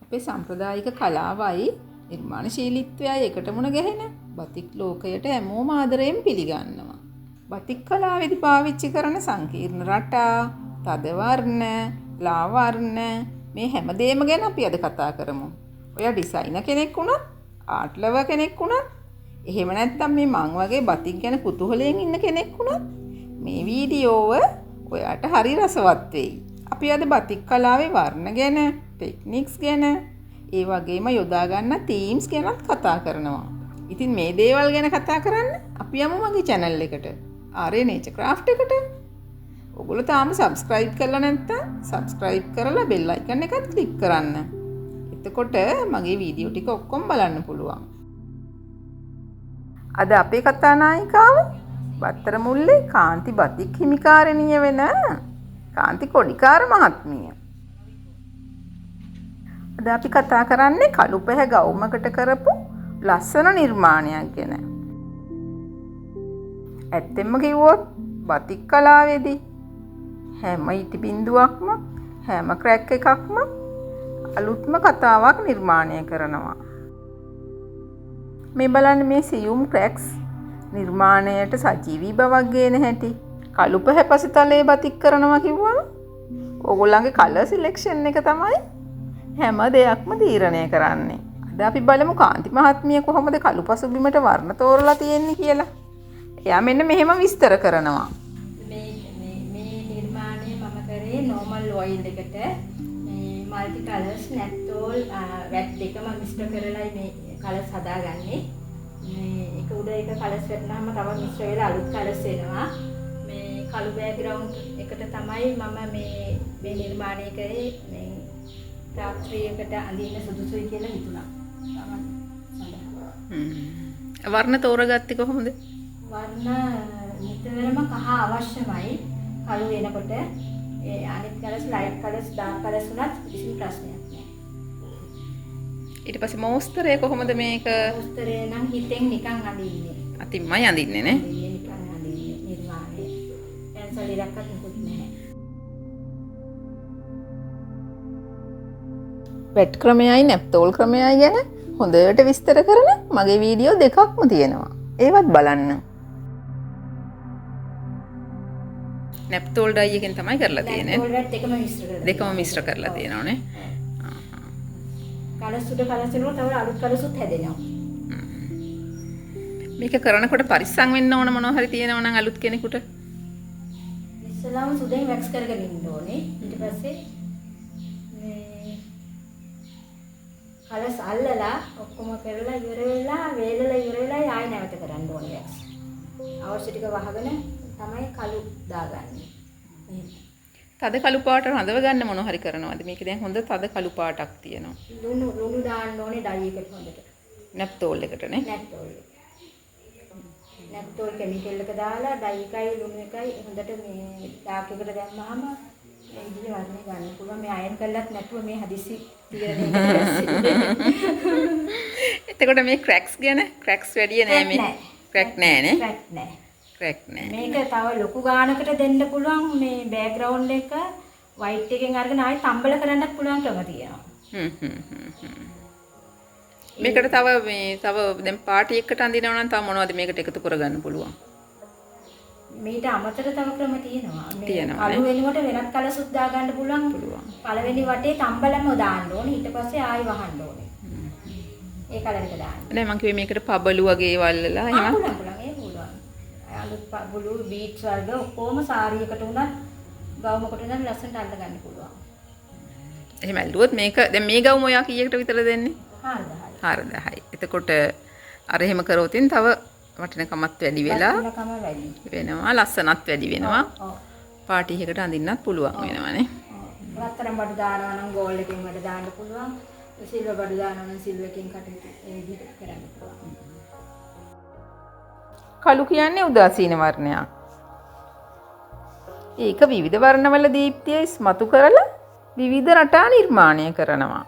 අපේ සම්ප්‍රදායික කලාවයි නිර්මාණශීලීත්වයයි එකට මුණ ගැහෙන බතික් ලෝකයට හැමෝම ආදරයෙන් පිළිගන්නවා. බතික් කලාවේදී පාවිච්චි කරන සංකීර්ණ රටා, තද වර්ණ, ලා වර්ණ මේ හැමදේම ගැන අපි අද කතා කරමු. ඔයා ඩිසයිනර් කෙනෙක් වුණත්, ආර්ට් ලවර් කෙනෙක් වුණත්, එහෙම නැත්නම් මේ මං වගේ බතික් ගැන කුතුහලයෙන් ඉන්න කෙනෙක් වුණත් මේ වීඩියෝව ඔයාට හරි රසවත් වෙයි. අපි අද බතික් කලාවේ වර්ණ ගැන, ටෙක්නික්ස් ගැන, ඒ වගේම යොදා ගන්න තීම්ස් ගැනත් කතා කරනවා. ඉතින් මේ දේවල් ගැන කතා කරන්න අපි යමු මගේ channel එකට. ආර්ය නේචර් ක්‍රාෆ්ට් එකට. ඔයගොල්ලෝ තාම subscribe කරලා නැත්නම් subscribe කරලා bell icon එකත් click කරන්න. එතකොට මගේ වීඩියෝ ටික ඔක්කොම බලන්න පුළුවන්. අද අපේ කතා නායිකාව බත්තර මුල්ලේ කාන්ති බතික් හිමිකාරණිය වෙන කාන්ති කොඩිකාර මහත්මිය. අද අපි කතා කරන්නේ කළු පැහැ ගවුමකට කරපු ලස්සන නිර්මාණයක් ගැන. ඇත්තෙන්ම කිව්වොත් බතික් කලාවේදී හැම ඉටි බිඳුවක්ම හැම ක්‍රැක් එකක්ම අලුත්ම කතාවක් නිර්මාණය කරනවා. මේ බලන්න මේ සියුම් ක්‍රැක්ස් නිර්මාණයට සජීවී බවක් ගේන හැටි. කළු පැහැ පසුතලයේ බතික් කරනවා කිව්වම ඕගොල්ලන්ගේ කලර් සිලෙක්ෂන් එක තමයි හැම දෙයක්ම තීරණය කරන්නේ. අද අපි බලමු කාන්ති මහත්මිය කොහොමද කළු පසුබිමට වර්ණ තෝරලා තියෙන්නේ කියලා. එයා මෙන්න මෙහෙම විස්තර කරනවා. මේ නිර්මාණය මම කරේ normal oil එකට මේ multi colors නැත්තෝල් වැට් දෙකම මිශ්‍ර කරලා මේ කලර්ස් හදාගන්නේ. මේ එක උඩ එක කලර්ස් වැටුනහම තව මිශ්‍ර වෙලා අලුත් කලර්ස් එනවා. මේ කළු බෑග්ග්‍රවුන්ඩ් එකට තමයි මම මේ නිර්මාණය කරේ. මේ රාත්‍රියකට අඳින්න සුදුසුයි කියලා හිතුණා. වර්ණ තෝරගත්තේ කොහොමද? වර්ණ නිතරම කහ අවශ්‍යමයි. කළු වෙනකොට ඒ අනිත් colours light colours dark colours උනත් කිසි ප්‍රශ්නයක් නැහැ. ඊට පස්සේ මෝස්තරය කොහොමද මේක? මෝස්තරය නම් හිතෙන් නිකන් අඳින්නේ. අතින්මයි අඳින්නේ නේ? නිකන් අඳින්නේ නිර්මාණය. පැන්සල් ඉරක්වත් මොකුත් නැහැ. වැට් ක්‍රමයයි නැප්තෝල් ක්‍රමයයි ගැන හොඳට විස්තර කරන මගේ වීඩියෝ දෙකක්ම තියෙනවා. ඒවත් බලන්න. නැප්තෝල් ඩයි එකෙන් තමයි කරලා තියෙන්නේ. නැප්තෝල් ඩයි දෙකම මිශ්‍ර කරලා තියෙනවානේ. කලර්ස් උඩ කලර්ස් වල තව අලුත් කලර්ස් උත් හැදෙනවා. මේක කරනකොට පරිස්සම් වෙන්න ඕන මොනවා හරි තියෙනවා නම් අලුත් කෙනෙකුට. ඉස්සලාම සුදෙන් වැක්ස් කරගෙන ඉන්න ඕනේ. ඊට පස්සේ මේ කලර්ස් අල්ලලා ඔක්කොම කරලා ඉවර වෙලා වේලලා ඉවර වෙලා ආයෙ නැවත කරන්න ඕනේ වැක්ස්. අවශ්‍ය ටික වහගෙන තමයි කළු දාගන්නේ. තද කළු පාට රඳව ගන්න මොනවා හරි කරනවාද? මේක දැන් හොඳ තද කළු පාටක් තියෙනවා. ලුණු දාන්න ඕනේ ඩයි එකට හොඳට. නැප්තෝල් එකටනේ. නැප්තෝල් කෙමිකල් එක දාලා ඩයි එකයි ලුණු එකයි හොඳට මේ ඩාර්ක් එකට දැම්මහම මේ ඉදිරි වර්ණය ගන්න පුළුවන්. මේ අයන් කළත් නැතුව මේ හදිසි තීරණයකට එතකොට මේ ක්‍රැක්ස් ගැන ක්‍රැක්ස් වැඩි නෑ මේ. ක්‍රැක් නෑ නේ? ක්‍රැක් නෑ. ක්‍රැක් නෑ. මේක තව ලොකු ගානකට දෙන්න පුළුවන්. මේ බෑග්ග්‍රවුන්ඩ් එක වයිට් එකෙන් අරගෙන ආයෙ තම්බල කරන්නත් පුළුවන් ක්‍රම තියෙනවා. මේකට තව දැන් පාටි එකකට අඳිනවා නම් තව මොනවද මේකට එකතු කරගන්න පුළුවන්? මේට අමතර තව ක්‍රම තියෙනවා. තියෙනවා කළු වෙනුවට වෙනත් කලර්ස් උත් දා ගන්න පුළුවන්. පළවෙනි වටේ තම්බලම දාන්න ඕනේ. ඊට පස්සේ ආයෙ වහන්න ඕනේ. ඒ කලර් එක දාන්න. නෑ මං කිව්වේ මේකට පබළු වගේ වල්ලලා එහෙම. පුළුවන්. ඒ පුළුවන්. අලුත් පබළු බීට්ස් වර්ග ඔක්කොම සාරියකට උනත් ගවුමකට උනත් ලස්සනට අල්ල ගන්න පුළුවන්. එහෙම ඇල්ලුවොත් මේක දැන් මේ ගවුම ඔයා කීයකට විතර දෙන්නේ? 4000යි. 4000යි. එතකොට අර එහෙම කරොතින් තව වටිනකමත් වැඩි වෙලා වෙනවා, ලස්සනත් වැඩි වෙනවා. පාටි එකකට අඳින්නත් පුළුවන් වෙනවානේ. රත්තරන් බඩු දානවා නම් ගෝල්ඩ් එකෙන් වඩ දාන්න පුළුවන්. සිල්වර් බඩු දානවා නම් සිල්වර් එකෙන් කටයුතු ඒ විදිහට කරන්න පුළුවන්. කළු කියන්නේ උදාසීන වර්ණයක්. ඒක විවිධ වර්ණවල දීප්තිය ඉස්මතු කරලා විවිධ රටා නිර්මාණය කරනවා.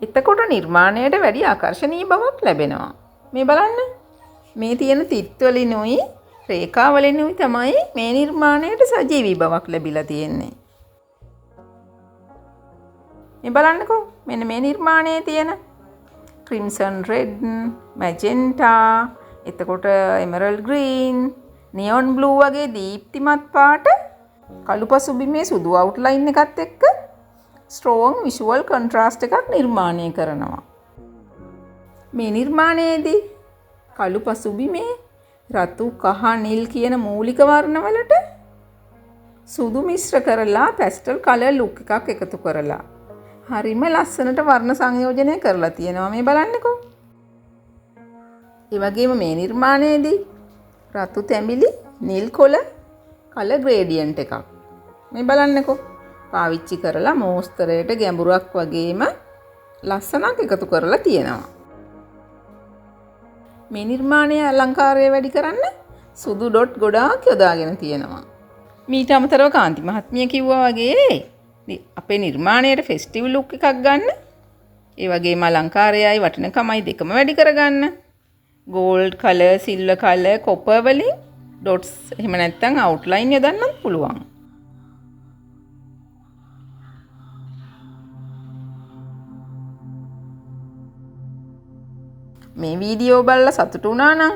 එතකොට නිර්මාණයට වැඩි ආකර්ශනීය බවක් ලැබෙනවා. මේ බලන්න. මේ තියෙන තිත් වලිනුයි රේඛා වලිනුයි තමයි මේ නිර්මාණයට සජීවී බවක් ලැබිලා තියෙන්නේ. මේ බලන්නකෝ. මෙන්න මේ නිර්මාණයේ තියෙන ක්‍රිම්සන් රෙඩ්, මැජෙන්ටා, එතකොට එමරල්ඩ් ග්‍රීන්, නියොන් බ්ලූ වගේ දීප්තිමත් පාට කළු පසුබිමේ සුදු අවුට්ලයින් එකත් එක්ක ස්ට්‍රෝං විෂුවල් කොන්ට්‍රාස්ට් එකක් නිර්මාණය කරනවා. මේ නිර්මාණයේදී කළු පසුබිමේ රතු, කහ, නිල් කියන මූලික වර්ණවලට සුදු මිශ්‍ර කරලා පැස්ටල් කලර් ලුක් එකක් එකතු කරලා හරිම ලස්සනට වර්ණ සංයෝජනය කරලා තියෙනවා. මේ බලන්නකෝ. ඒ වගේම මේ නිර්මාණයේදී රතු තැඹිලි, නිල් කොළ කලර් ග්‍රේඩියන්ට් එකක්. මේ බලන්නකෝ. පාවිච්චි කරලා මෝස්තරයට ගැඹුරක් වගේම ලස්සනක් එකතු කරලා තියෙනවා. මේ නිර්මාණයේ අලංකාරය වැඩි කරන්න සුදු ඩොට් ගොඩාක් යොදාගෙන තියෙනවා. මීට අමතරව කාන්ති මහත්මිය කිව්වා වගේ අපේ නිර්මාණයට ෆෙස්ටිවල් ලුක් එකක් ගන්න. ඒ වගේම අලංකාරයයි වටිනකමයි දෙකම වැඩි කරගන්න. Gold colour, silver colour, copper වලින් ඩොට්ස් එහෙම නැත්නම් අවුට්ලයින් යොදන්නත් පුළුවන්. මේ වීඩියෝ බලලා සතුටු වුණා නම්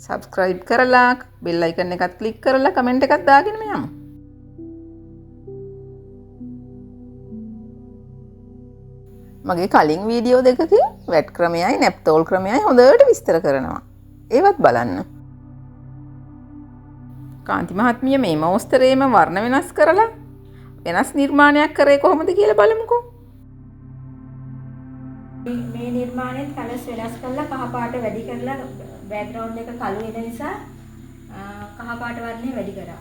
subscribe කරලා bell icon එකත් click කරලා comment එකක් දාගෙන යමු. මගේ කලින් වීඩියෝ දෙකකින් වැට් ක්‍රමයයි නැප්තෝල් ක්‍රමයයි හොඳට විස්තර කරනවා. ඒවත් බලන්න. කාන්ති මහත්මිය මේ මෝස්තරේම වර්ණ වෙනස් කරලා වෙනස් නිර්මාණයක් කරේ කොහොමද කියලා බලමුකෝ. මේ නිර්මාණයෙන් කලර්ස් වෙනස් කරලා කහ පාට වැඩි කරලා බෑග්ග්‍රවුන්ඩ් එක කළු වෙන නිසා කහ පාට වර්ණය වැඩි කරා.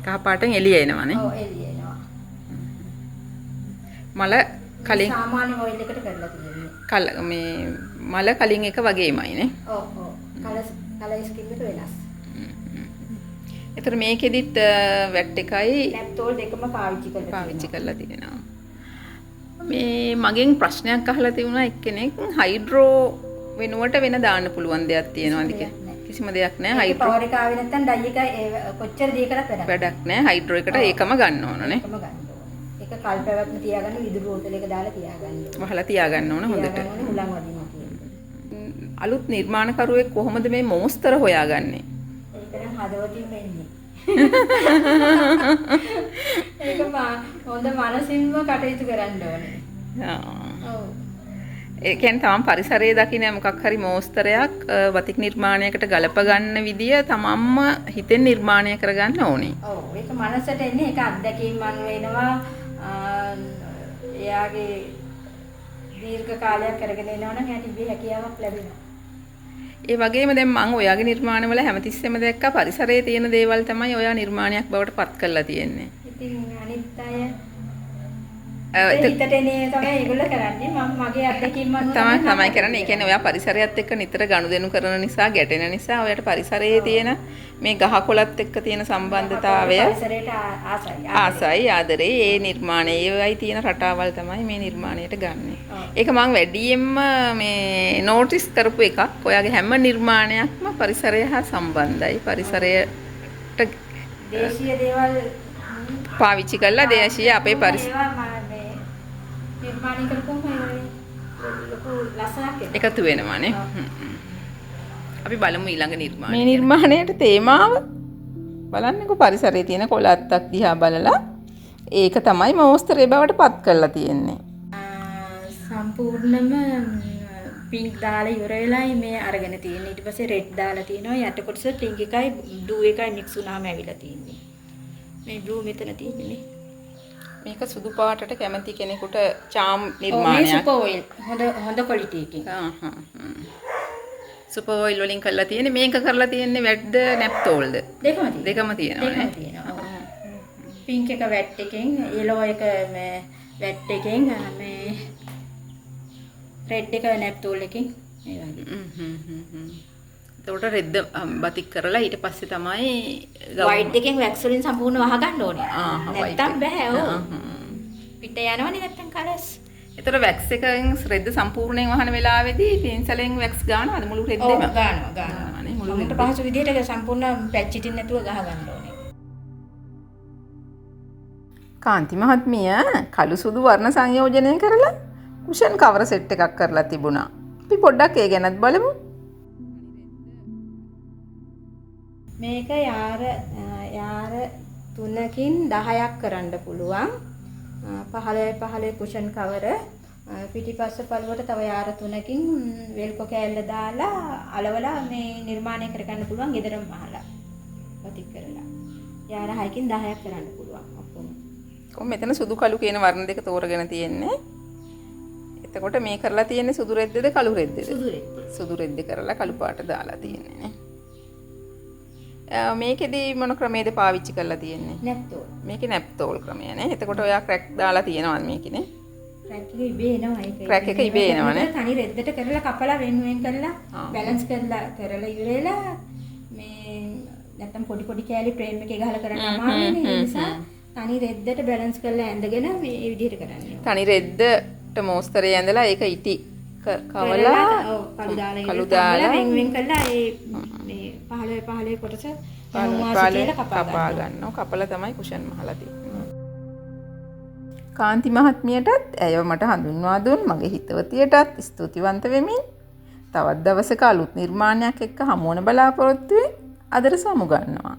කහ පාටෙන් එළිය එනවනේ. ඔව් එළිය එනවා. මල කලින් සාමාන්‍ය ඔයිල් එකට කරලා තියෙන්නේ. මේ මල කලින් එක වගේමයි නේ. ඔව් ඔව්. කලර් ස්කීම් එක වෙනස්. ඒතර මේකෙදිත් වැට් එකයි නැප්තෝල් දෙකම පාවිච්චි කරලා තියෙනවා. මේ මගෙන් ප්‍රශ්නයක් අහලා තිබුණා එක්කෙනෙක් හයිඩ්‍රෝ වෙනුවට වෙන දාන්න පුළුවන් දෙයක් තියෙනවද කියලා. කිසිම දෙයක් නැහැ. හයිඩ්‍රෝ පවර් එක ආවේ නැත්නම් ඩයි එක කොච්චර දී කරත් වැඩක් නැහැ. හයිඩ්‍රෝ එකට ඒකම ගන්න ඕනනේ. ඒකම ගන්න ඕනේ. ඒක කල් පැවැත්ම තියාගන්න විදුලි බෝතල් එක දාලා තියාගන්න ඕනේ. වහලා තියාගන්න ඕන හොඳට. හුලං වදිනවා කියන්නේ. අලුත් නිර්මාණකරුවෙක් කොහොමද මේ මෝස්තර හොයාගන්නේ? ඒක නම් හදවතින් වෙන්නේ. ඒක හොඳ මනසින්ම කටයුතු කරන්න ඕනේ. ඔව්. ඒ කියන්නේ තමන් පරිසරයේ දකින්න මොකක් හරි මෝස්තරයක් වතික් නිර්මාණයකට ගලප ගන්න විදිය තමන්ම හිතෙන් නිර්මාණය කරගන්න ඕනේ. ඔව්. ඒක මනසට එන්නේ ඒක අත්දැකීම් මන් වෙනවා. එයාගේ දීර්ඝ කාලයක් කරගෙන යනවා නම් එයාට ඉබේ හැකියාවක් ලැබෙනවා. ඒ වගේම දැන් මම ඔයාගේ නිර්මාණවල හැමතිස්සෙම දැක්කා පරිසරයේ තියෙන දේවල් තමයි ඔයා නිර්මාණයක් බවට පත් කරලා තියෙන්නේ. ඉතින් අනිත් අය හිතට එන්නේ තමයි ඒගොල්ලෝ කරන්නේ. මම මගේ අත්දැකීම් අනුව තමයි කරන්නේ. ඒ කියන්නේ ඔයා පරිසරයත් එක්ක නිතර ගනුදෙනු කරන නිසා, ගැටෙන නිසා ඔයාට පරිසරයේ තියෙන මේ ගහකොළත් එක්ක තියෙන සම්බන්ධතාවය පරිසරයට ආසයි ආදරේ ඒ නිර්මාණයේයි තියෙන රටාවල් තමයි මේ නිර්මාණයට ගන්නෙ. ඒක මම වැඩියෙන්ම මේ නෝටිස් කරපු එකක්. ඔයාගේ හැම නිර්මාණයක්ම පරිසරය හා සම්බන්ධයි. පරිසරයට දේශීය දේවල් පාවිච්චි කරලා දේශීය අපේ නිර්මාණය කරපුවම ලොකු ලස්සනක් එකතු වෙනවානේ. අපි බලමු ඊළඟ නිර්මාණය. මේ නිර්මාණයට තේමාව බලන්නකෝ පරිසරයේ තියෙන කොළත්තක් දිහා බලලා ඒක තමයි මෝස්තරේ බවට පත් කරලා තියෙන්නේ. සම්පූර්ණම පින්ක් දාලා ඉවර වෙලායි මේ අරගෙන තියෙන්නේ. ඊට පස්සේ රෙඩ් දාලා තිනවා. යට කොටස පින්ක් එකයි බ්ලූ එකයි මික්ස් වුණාම ඇවිල්ලා තියෙන්නේ. මේ බ්ලූ මෙතන තියෙන්නේ. මේක සුදු පාටට කැමති කෙනෙකුට චාම් නිර්මාණයක්. මේ සුපර් ඔයිල් හොඳ ක්වොලිටි එකකින්. සුපර් ඔයිල් වලින් කරලා තියෙන්නේ. මේක කරලා තියෙන්නේ වැට්ද නැප්තෝල්ද? දෙකම තියෙනවා. පින්ක් එක වැට් එකෙන්, යෙලෝ එක මේ වැට් එකෙන්, මේ රෙඩ් එක නැප්තෝල් එකෙන් ඒ වගේ. එතකොට රෙද්ද බතික් කරලා ඊට පස්සේ තමයි වයිට් එකෙන් වැක්ස් වලින් සම්පූර්ණ වහ ගන්න ඕනේ. නැත්තම් බෑ. ඔව්. පිට යනවනේ නැත්තම් කලර්ස්. එතකොට වැක්ස් එකෙන් රෙද්ද සම්පූර්ණයෙන් වහන වෙලාවේදී පෙන්සලෙන් වැක්ස් ගන්නවද මුළු රෙද්දෙම? ඔව් ගන්නවා. නේ මුළු රෙද්ද පහසු විදිහට සම්පූර්ණ පැච් ඉටින් නැතුව ගහ ගන්න ඕනේ. කාන්ති මහත්මිය කළු සුදු වර්ණ සංයෝජනය කරලා කුෂන් කවර සෙට් එකක් කරලා තිබුණා. අපි පොඩ්ඩක් ඒ ගැනත් බලමු. මේක යාර 3කින් 10ක් කරන්න පුළුවන්. 15 කුෂන් කවර පිටිපස්ස පළුවට තව යාර 3කින් වෙල්කො කෑල්ල දාලා අලවලා මේ නිර්මාණය කරගන්න පුළුවන් ගෙදරම අහලා වතික් කරලා. යාර 6කින් 10ක් කරන්න පුළුවන් ඔක්කොම. කොහොම මෙතන සුදු කළු කියන වර්ණ දෙක තෝරගෙන තියෙන්නේ. එතකොට මේ කරලා තියෙන්නේ සුදු රෙද්දද කළු රෙද්දද? සුදු රෙද්ද කරලා කළු පාට දාලා තියෙන්නේ නේ. මේකෙදි මොන ක්‍රමයේද පාවිච්චි කරලා තියෙන්නේ? නැප්තෝල්. මේකේ නැප්තෝල් ක්‍රමය නේ. එතකොට ඔයා ක්‍රැක් දාලා තියෙනවා මේකනේ. ක්‍රැක් එක ඉබේ එනවා ඒක. ක්‍රැක් එක ඉබේ එනවනේ. තනි රෙද්දට කරලා කපලා වෙන කරලා බැලන්ස් කරලා ඉවරලා මේ නැත්තම් පොඩි කෑලි ෆ්‍රේම් එකේ ගහලා කරන්න අමාරුනේ. ඒ නිසා තනි රෙද්දට බැලන්ස් කරලා ඇඳගෙන මේ විදිහට කරන්නේ. තනි රෙද්දට මෝස්තරේ ඇඳලා ඒක ඉටි කවලා කළු දාලා වෙන් කරලා ඒ මේ 15 කොටස කපා ගන්නවා. කපලා තමයි කුෂන් මහලා තියෙන්නේ. කාන්ති මහත්මියටත් ඇයව මට හඳුන්වා දුන් මගේ හිතවතියටත් ස්තුතිවන්ත වෙමින් තවත් දවසක අලුත් නිර්මාණයක් එක්ක හමු වන බලාපොරොත්තුවෙන් අදට සමු ගන්නවා.